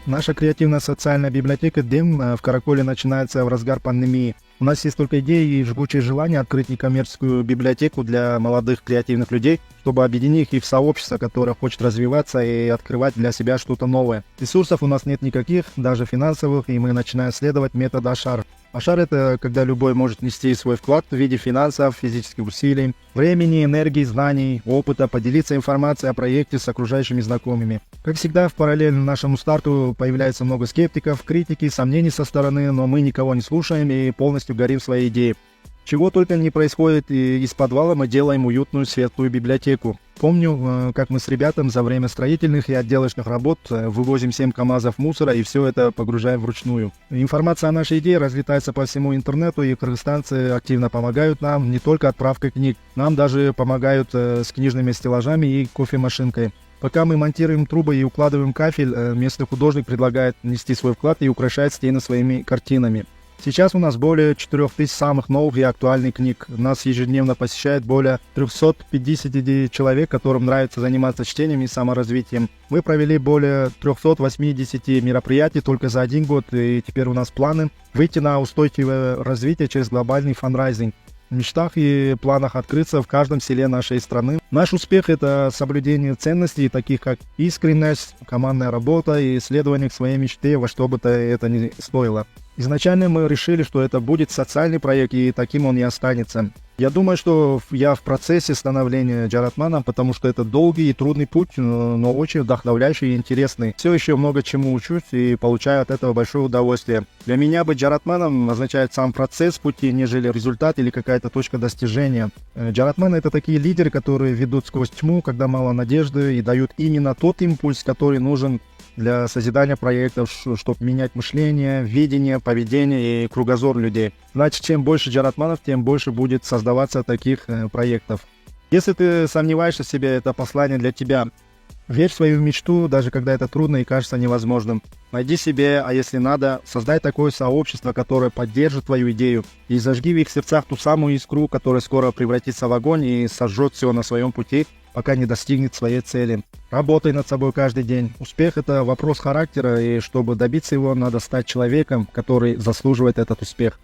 Наша креативная социальная библиотека DEM в Караколе начинается в разгар пандемии. У нас есть только идеи и жгучее желание открыть некоммерческую библиотеку для молодых креативных людей, чтобы объединить их в сообщество, которое хочет развиваться и открывать для себя что-то новое. Ресурсов у нас нет никаких, даже финансовых, и мы начинаем следовать методу Ашар. Ашар — это когда любой может нести свой вклад в виде финансов, физических усилий, времени, энергии, знаний, опыта, поделиться информацией о проекте с окружающими знакомыми. Как всегда, в параллель нашему старту появляется много скептиков, критики, сомнений со стороны, но мы никого не слушаем и полностью горим в своей идее. Чего только не происходит, и из подвала мы делаем уютную светлую библиотеку. Помню, как мы с ребятами за время строительных и отделочных работ вывозим 7 КАМАЗов мусора и все это погружаем вручную. Информация о нашей идее разлетается по всему интернету, и кыргызстанцы активно помогают нам не только отправкой книг, нам даже помогают с книжными стеллажами и кофемашинкой. Пока мы монтируем трубы и укладываем кафель, местный художник предлагает внести свой вклад и украшать стены своими картинами. Сейчас у нас более 4000 самых новых и актуальных книг. Нас ежедневно посещает более 350 человек, которым нравится заниматься чтением и саморазвитием. Мы провели более 380 мероприятий только за один год, и теперь у нас планы выйти на устойчивое развитие через глобальный фандрайзинг. В мечтах и планах открыться в каждом селе нашей страны. Наш успех — это соблюдение ценностей, таких как искренность, командная работа и исследование к своей мечте, во что бы то это ни стоило. Изначально мы решили, что это будет социальный проект, и таким он и останется. Я думаю, что я в процессе становления Джаратманом, потому что это долгий и трудный путь, но очень вдохновляющий и интересный. Все еще много чему учусь и получаю от этого большое удовольствие. Для меня быть Джаратманом означает сам процесс пути, нежели результат или какая-то точка достижения. Джаратманы — это такие лидеры, которые ведут сквозь тьму, когда мало надежды, и дают именно тот импульс, который нужен для созидания проектов, чтобы менять мышление, видение, поведение и кругозор людей. Значит, чем больше Джаратманов, тем больше будет создаваться таких проектов. Если ты сомневаешься в себе, это послание для тебя. Верь в свою мечту, даже когда это трудно и кажется невозможным. Найди себе, а если надо, создай такое сообщество, которое поддержит твою идею, и зажги в их сердцах ту самую искру, которая скоро превратится в огонь и сожжет все на своем пути, пока не достигнет своей цели. Работай над собой каждый день. Успех — это вопрос характера, и чтобы добиться его, надо стать человеком, который заслуживает этот успех.